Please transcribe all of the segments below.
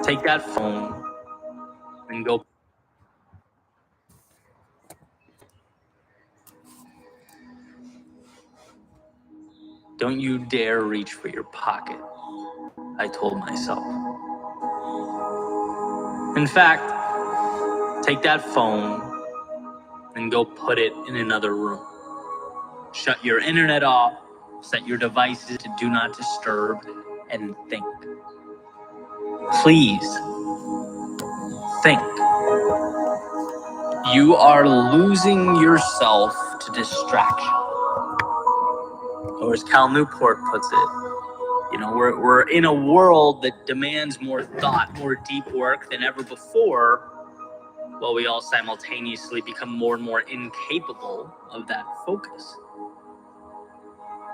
Take that phone and go. Don't you dare reach for your pocket, I told myself. In fact, take that phone and go put it in another room. Shut your internet off, set your devices to do not disturb, and think. Please, think. You are losing yourself to distraction. Or as Cal Newport puts it, we're in a world that demands more thought, more deep work than ever before, while we all simultaneously become more and more incapable of that focus.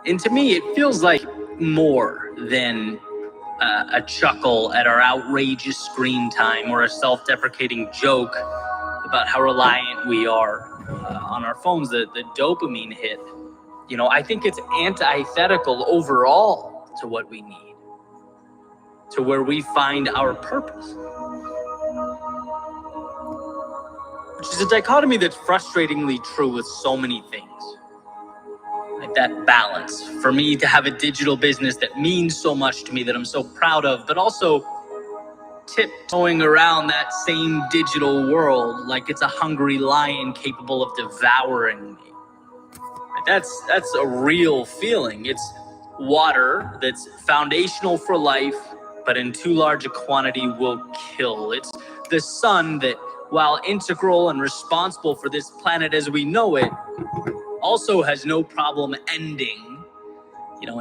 And to me, it feels like more than a chuckle at our outrageous screen time or a self-deprecating joke about how reliant we are on our phones, the dopamine hit. I think it's antithetical overall to what we need, to where we find our purpose. Which is a dichotomy that's frustratingly true with so many things. Like that balance. For me to have a digital business that means so much to me, that I'm so proud of, but also tiptoeing around that same digital world like it's a hungry lion capable of devouring me. That's a real feeling. It's water that's foundational for life, but in too large a quantity will kill. It's the sun that, while integral and responsible for this planet as we know it, also has no problem ending,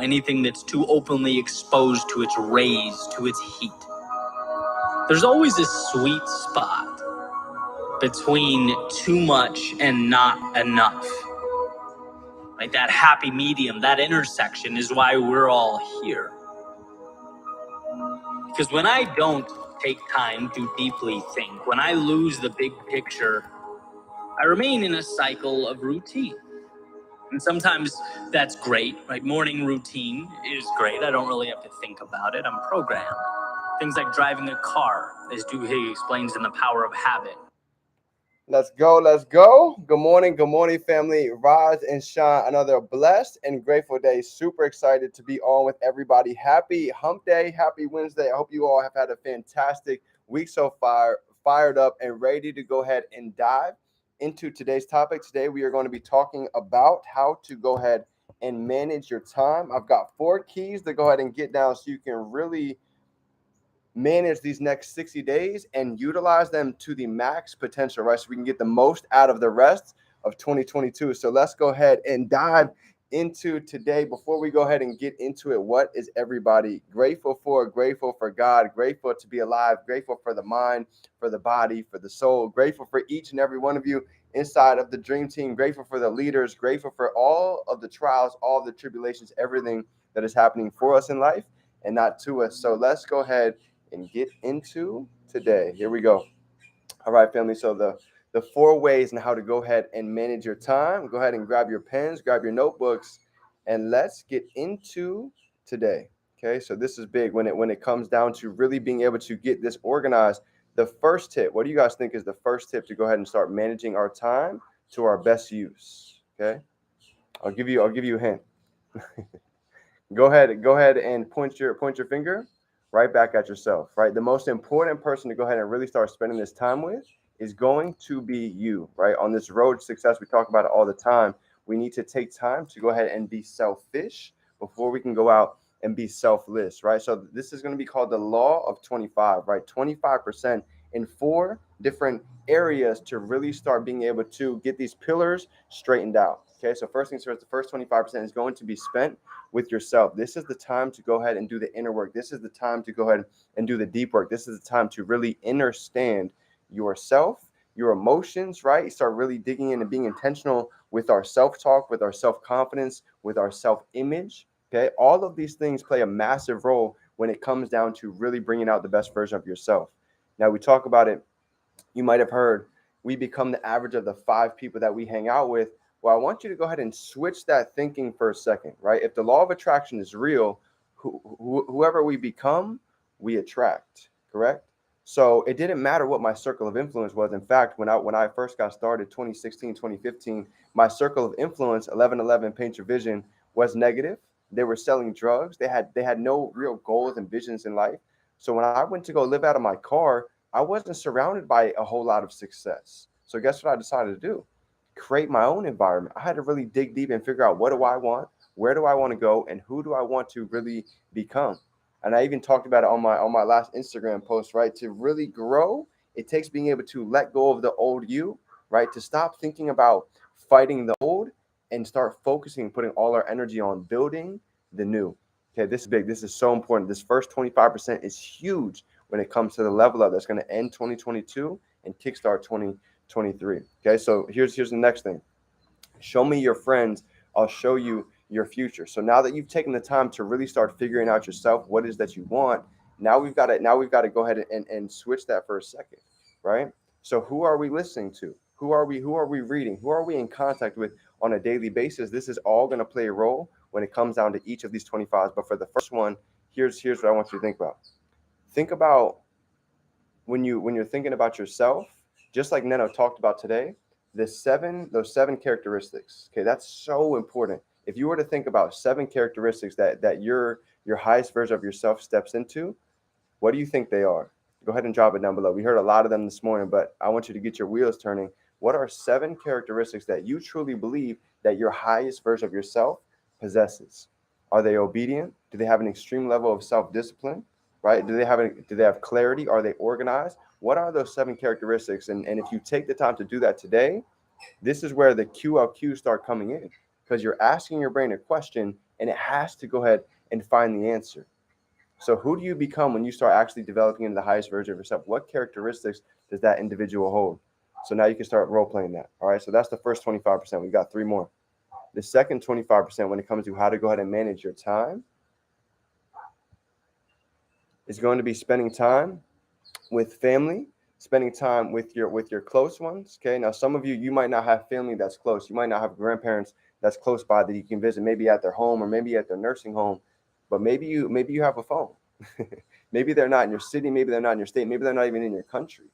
anything that's too openly exposed to its rays, to its heat. There's always a sweet spot between too much and not enough. Like that happy medium, that intersection is why we're all here. Because when I don't take time to deeply think, when I lose the big picture, I remain in a cycle of routine. And sometimes that's great, right? Morning routine is great. I don't really have to think about it. I'm programmed. Things like driving a car, as Duhigg explains in The Power of Habit. Let's go. Let's go. Good morning, family. Rise and shine. Another blessed and grateful day. Super excited to be on with everybody. Happy hump day. Happy Wednesday. I hope you all have had a fantastic week so far, fired up and ready to go ahead and dive into today's topic. Today, we are going to be talking about how to go ahead and manage your time. I've got 4 keys to go ahead and get down so you can really manage these next 60 days and utilize them to the max potential, right? So we can get the most out of the rest of 2022. So let's go ahead and dive into today. Before we go ahead and get into it, what is everybody grateful for? Grateful for God, grateful to be alive, grateful for the mind, for the body, for the soul, grateful for each and every one of you inside of the dream team, grateful for the leaders, grateful for all of the trials, all of the tribulations, everything that is happening for us in life and not to us. So let's go ahead and get into today. Here we go. All right, family. So the 4 ways and how to go ahead and manage your time. Go ahead and grab your pens, grab your notebooks, and let's get into today. Okay, so this is big when it comes down to really being able to get this organized. The first tip, what do you guys think is the first tip to go ahead and start managing our time to our best use? Okay, I'll give you a hint. Go ahead and point your finger right back at yourself, right? The most important person to go ahead and really start spending this time with is going to be you, right? On this road to success, we talk about it all the time. We need to take time to go ahead and be selfish before we can go out and be selfless, right? So this is going to be called the law of 25, right? 25% in 4 different areas to really start being able to get these pillars straightened out. Okay, so first things first, the first 25% is going to be spent with yourself. This is the time to go ahead and do the inner work. This is the time to go ahead and do the deep work. This is the time to really understand yourself, your emotions, right? Start really digging in and being intentional with our self-talk, with our self-confidence, with our self-image. Okay, all of these things play a massive role when it comes down to really bringing out the best version of yourself. Now, we talk about it. You might have heard we become the average of the 5 people that we hang out with. Well, I want you to go ahead and switch that thinking for a second, right? If the law of attraction is real, whoever we become, we attract, correct? So it didn't matter what my circle of influence was. In fact, when I first got started, 2016, 2015, my circle of influence, 1111 Paint Your Vision, was negative. They were selling drugs. They had no real goals and visions in life. So when I went to go live out of my car, I wasn't surrounded by a whole lot of success. So guess what I decided to do? Create my own environment. I had to really dig deep and figure out, what do I want, where do I want to go, and who do I want to really become. And I even talked about it on my last Instagram post, right? To really grow, it takes being able to let go of the old you, right? To stop thinking about fighting the old and start focusing, putting all our energy on building the new. Okay, this is big. This is so important. This first 25% is huge when it comes to the level up that's going to end 2022 and kickstart 2023. Okay, so here's the next thing. Show me your friends, I'll show you your future. So now that you've taken the time to really start figuring out yourself, what it is that you want, now we've got to go ahead and switch that for a second, right? So who are we listening to? Who are we reading? Who are we in contact with on a daily basis? This is all going to play a role when it comes down to each of these 25s. But for the first one, here's what I want you to think about. Think about when you're thinking about yourself, just like Neno talked about today, those seven characteristics. Okay, that's so important. If you were to think about seven characteristics that your highest version of yourself steps into, what do you think they are? Go ahead and drop it down below. We heard a lot of them this morning, but I want you to get your wheels turning. What are seven characteristics that you truly believe that your highest version of yourself possesses? Are they obedient? Do they have an extreme level of self-discipline? Right? Do they have clarity? Are they organized? What are those seven characteristics? And if you take the time to do that today, this is where the QLQs start coming in, because you're asking your brain a question and it has to go ahead and find the answer. So who do you become when you start actually developing into the highest version of yourself? What characteristics does that individual hold? So now you can start role playing that. All right. So that's the first 25%. We've got three more. The second 25%, when it comes to how to go ahead and manage your time, is going to be spending time with family, spending time with your close ones. Okay. Now, some of you might not have family that's close. You might not have grandparents that's close by that you can visit, maybe at their home or maybe at their nursing home. But maybe you have a phone. Maybe they're not in your city, maybe they're not in your state, maybe they're not even in your country.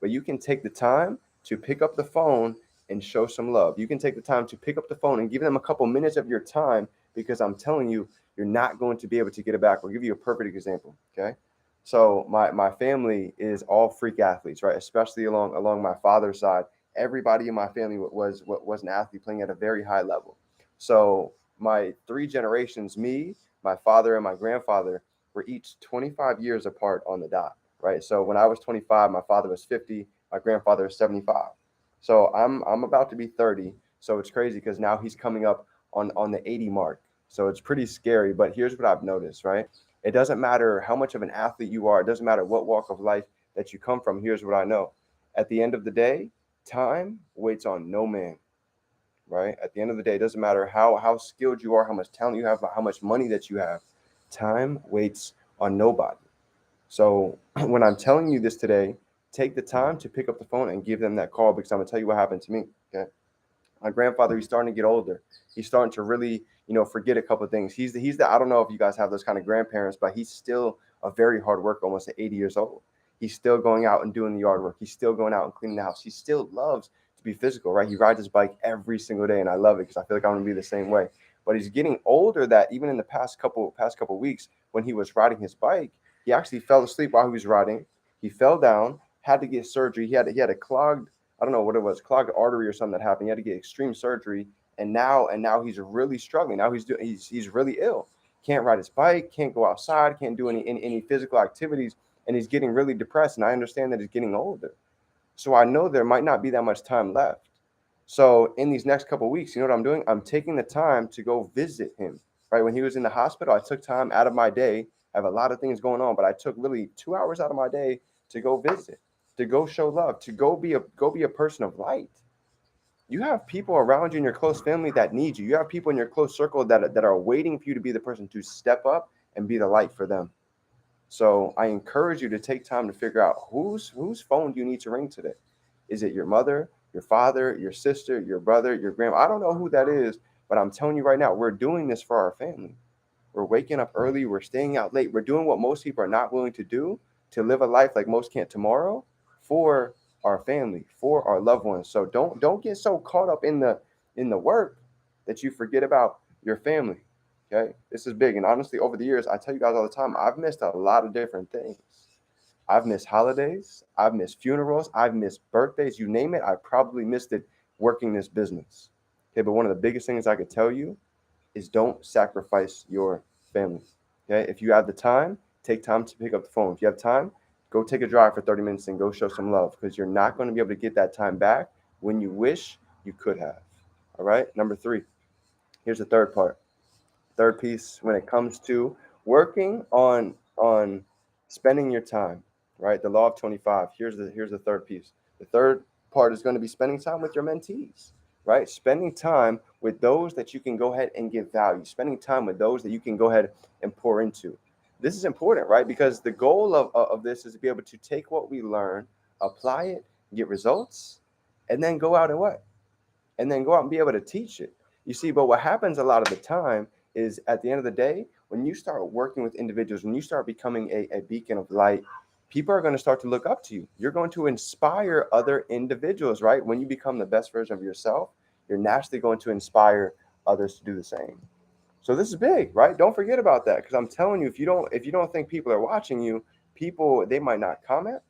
But you can take the time to pick up the phone and show some love. You can take the time to pick up the phone and give them a couple minutes of your time, because I'm telling you, you're not going to be able to get it back. I'll give you a perfect example. Okay. So my family is all freak athletes, right? Especially along my father's side. Everybody in my family was an athlete playing at a very high level. So my three generations, me, my father, and my grandfather, were each 25 years apart on the dot, right? So when I was 25, my father was 50, my grandfather was 75. So I'm about to be 30. So it's crazy because now he's coming up on the 80 mark. So it's pretty scary. But here's what I've noticed, right? It doesn't matter how much of an athlete you are. It doesn't matter what walk of life that you come from. Here's what I know. At the end of the day, time waits on no man, right? At the end of the day, it doesn't matter how skilled you are, how much talent you have, how much money that you have. Time waits on nobody. So when I'm telling you this today, take the time to pick up the phone and give them that call, because I'm going to tell you what happened to me, okay? My grandfather, he's starting to get older. He's starting to really, forget a couple of things. He's the I don't know if you guys have those kind of grandparents, but he's still a very hard worker, almost at 80 years old. He's still going out and doing the yard work. He's still going out and cleaning the house. He still loves to be physical, right? He rides his bike every single day, and I love it because I feel like I'm going to be the same way. But he's getting older, that even in the past couple weeks, when he was riding his bike, he actually fell asleep while he was riding. He fell down, had to get surgery. He had a clogged, I don't know what it was, clogged artery or something that happened. He had to get extreme surgery, and now he's really struggling. Now he's really ill. Can't ride his bike, can't go outside, can't do any physical activities, and he's getting really depressed. And I understand that he's getting older, so I know there might not be that much time left. So in these next couple of weeks, you know what I'm doing? I'm taking the time to go visit him. Right when he was in the hospital, I took time out of my day. I have a lot of things going on, but I took literally 2 hours out of my day to go visit, to go show love, to go be a person of light. You have people around you in your close family that need you. You have people in your close circle that are waiting for you to be the person to step up and be the light for them. So I encourage you to take time to figure out whose phone do you need to ring today. Is it your mother, your father, your sister, your brother, your grandma? I don't know who that is, but I'm telling you right now, we're doing this for our family. We're waking up early. We're staying out late. We're doing what most people are not willing to do to live a life like most can't tomorrow for our family, for our loved ones. So don't get so caught up in the work that you forget about your family. Okay, this is big. And honestly, over the years, I tell you guys all the time, I've missed a lot of different things. I've missed holidays, I've missed funerals, I've missed birthdays, you name it. I probably missed it working this business. Okay, but one of the biggest things I could tell you is don't sacrifice your family. Okay, if you have the time, take time to pick up the phone. If you have time, go take a drive for 30 minutes and go show some love, because you're not going to be able to get that time back when you wish you could have. All right, number 3. Here's the third part. Third piece when it comes to working on spending your time, right? The law of 25. Here's the third piece. The third part is going to be spending time with your mentees, right? Spending time with those that you can go ahead and give value, spending time with those that you can go ahead and pour into. This is important, right? Because the goal of this is to be able to take what we learn, apply it, get results, and then go out and what? And then go out and be able to teach it. You see, but what happens a lot of the time is at the end of the day, when you start working with individuals, when you start becoming a beacon of light, people are going to start to look up to you. You're going to inspire other individuals, right? When you become the best version of yourself, you're naturally going to inspire others to do the same. So this is big, right? Don't forget about that, because I'm telling you, if you don't think people are watching you, people, they might not comment,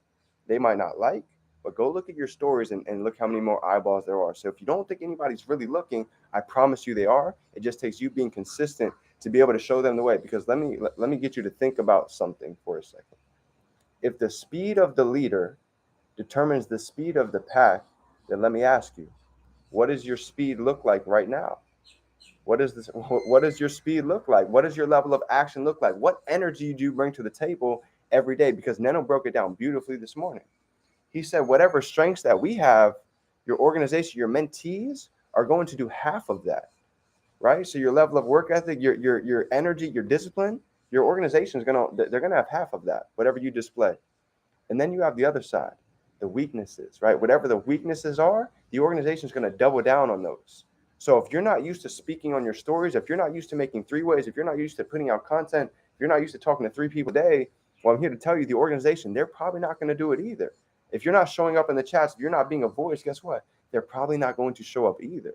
they might not like, but go look at your stories and look how many more eyeballs there are. So if you don't think anybody's really looking, I promise you they are. It just takes you being consistent to be able to show them the way. Because let me get you to think about something for a second. If the speed of the leader determines the speed of the pack, then let me ask you, what does your speed look like right now? What does your speed look like? What does your level of action look like? What energy do you bring to the table every day? Because Neno broke it down beautifully this morning. He said, whatever strengths that we have, your organization, your mentees are going to do half of that, right? So your level of work ethic, your energy, your discipline, your organization is they're gonna have half of that, whatever you display. And then you have the other side, the weaknesses, right? Whatever the weaknesses are, the organization is gonna double down on those. So if you're not used to speaking on your stories, if you're not used to making 3-ways, if you're not used to putting out content, if you're not used to talking to 3 people a day, well, I'm here to tell you, the organization, they're probably not going to do it either. If you're not showing up in the chats, if you're not being a voice, guess what? They're probably not going to show up either.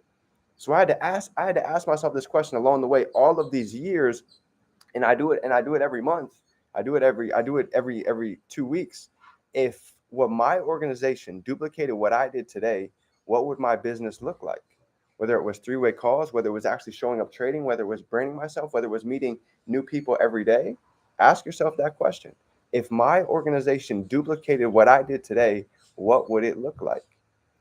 So I had to ask myself this question along the way, all of these years, and I do it every month. I do it every 2 weeks. If what my organization duplicated what I did today, what would my business look like? Whether it was 3-way calls, whether it was actually showing up trading, whether it was branding myself, whether it was meeting new people every day, ask yourself that question. If my organization duplicated what I did today, what would it look like?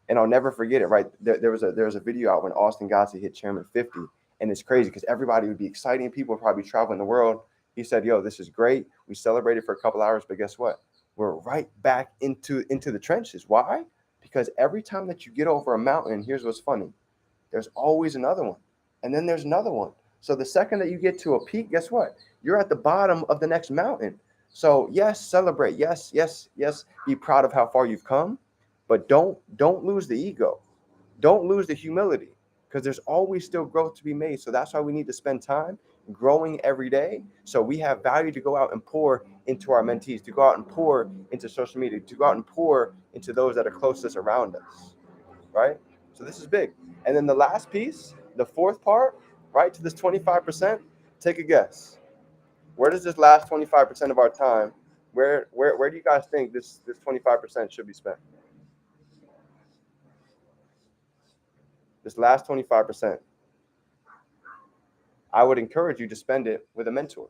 And I'll never forget it, right? There was a video out when Austin Gotzi hit Chairman 50, and it's crazy because everybody would be exciting. People would probably be traveling the world. He said, yo, this is great. We celebrated for a couple hours, but guess what? We're right back into the trenches. Why? Because every time that you get over a mountain, here's what's funny. There's always another one. And then there's another one. So the second that you get to a peak, guess what? You're at the bottom of the next mountain. So yes, celebrate. Yes, be proud of how far you've come, but don't lose the ego. Don't lose the humility, because there's always still growth to be made. So that's why we need to spend time growing every day. So we have value to go out and pour into our mentees, to go out and pour into social media, to go out and pour into those that are closest around us, right? So this is big. And then the last piece, the fourth part, right, to this 25%, take a guess. Where does this last 25% of our time, where do you guys think this 25% should be spent? This last 25%. I would encourage you to spend it with a mentor.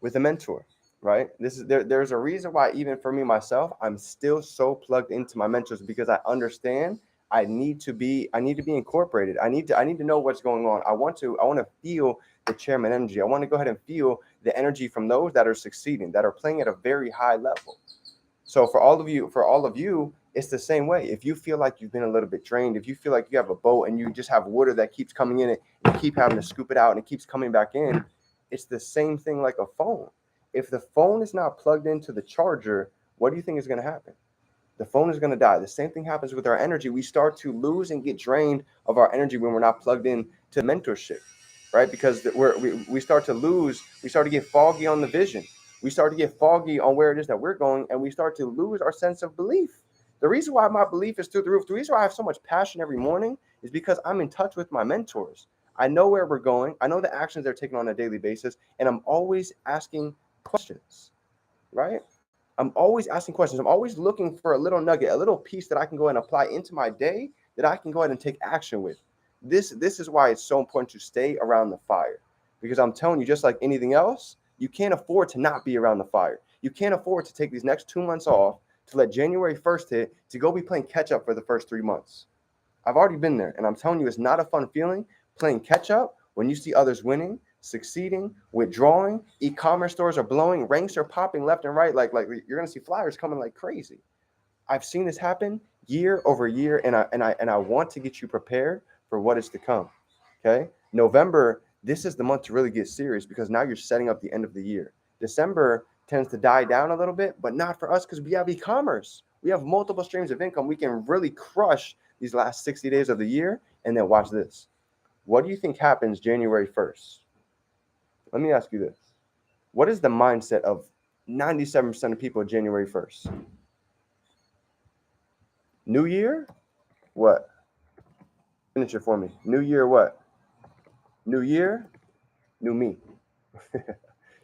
With a mentor, right? There's a reason why, even for me myself, I'm still so plugged into my mentors, because I understand I need to be incorporated. I need to know what's going on. I want to feel the chairman energy. I want to go ahead and feel the energy from those that are succeeding, that are playing at a very high level. So for all of you, it's the same way. If you feel like you've been a little bit drained, if you feel like you have a boat and you just have water that keeps coming in it, you keep having to scoop it out and it keeps coming back in, it's the same thing like a phone. If the phone is not plugged into the charger, what do you think is going to happen? The phone is going to die. The same thing happens with our energy. We start to lose and get drained of our energy when we're not plugged in to mentorship, right? Because we start to lose, we start to get foggy on the vision. We start to get foggy on where it is that we're going, and we start to lose our sense of belief. The reason why my belief is through the roof, the reason why I have so much passion every morning is because I'm in touch with my mentors. I know where we're going. I know the actions they're taking on a daily basis, and I'm always asking questions, right? I'm always asking questions. I'm always looking for a little nugget, a little piece that I can go ahead and apply into my day that I can go ahead and take action with. This is why it's so important to stay around the fire, because I'm telling you, just like anything else, you can't afford to not be around the fire. You can't afford to take these next 2 months off to let January 1st hit to go be playing catch up for the first 3 months. I've already been there, and I'm telling you, it's not a fun feeling playing catch up when you see others winning, succeeding, withdrawing. E-commerce stores are blowing, ranks are popping left and right. Like you're gonna see flyers coming like crazy. I've seen this happen year over year, and I want to get you prepared for what is to come. Okay, November, this is the month to really get serious because now you're setting up the end of the year. December tends to die down a little bit, but not for us because we have e-commerce. We have multiple streams of income. We can really crush these last 60 days of the year. And then watch this. What do you think happens January 1st? Let me ask you this. What is the mindset of 97% of people January 1st? New year? What? Finish it for me. New year what? New year, new me.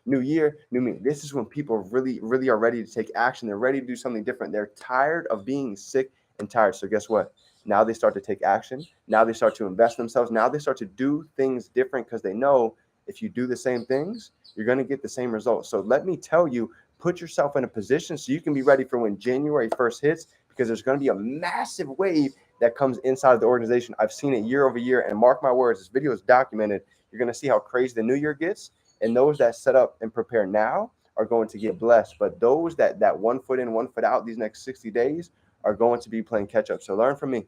New year, new me. This is when people really, really are ready to take action. They're ready to do something different. They're tired of being sick and tired. So guess what? Now they start to take action. Now they start to invest in themselves. Now they start to do things different because they know if you do the same things, you're going to get the same results. So let me tell you, put yourself in a position so you can be ready for when January 1st hits, because there's going to be a massive wave that comes inside of the organization. I've seen it year over year, and mark my words, this video is documented. You're going to see how crazy the new year gets, and those that set up and prepare now are going to get blessed. But those that 1 foot in, 1 foot out these next 60 days are going to be playing catch up. So learn from me.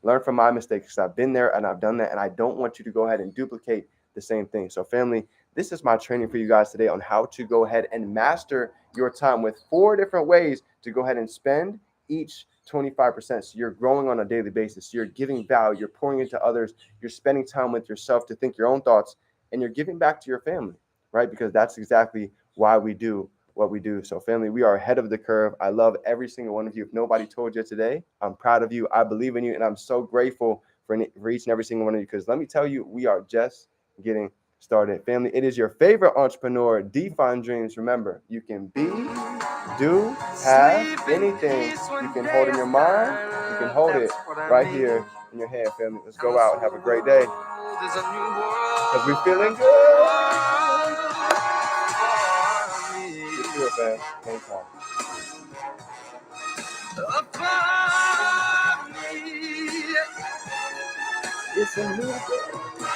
Learn from my mistakes, because I've been there and I've done that, and I don't want you to go ahead and duplicate the same thing. So family, this is my training for you guys today on how to go ahead and master your time with 4 different ways to go ahead and spend each 25%. So you're growing on a daily basis. You're giving value. You're pouring into others. You're spending time with yourself to think your own thoughts, and you're giving back to your family, right? Because that's exactly why we do what we do. So family, we are ahead of the curve. I love every single one of you. If nobody told you today, I'm proud of you. I believe in you, and I'm so grateful for each and every single one of you, because let me tell you, we are just getting started. Family, it is your favorite entrepreneur, Define Dreams. Remember, you can be, do, have anything you can hold in your mind. You can hold it right here in your hand, family. Let's go out and have a great day, because we're feeling good. Get to it, fam. Anytime. It's a new day.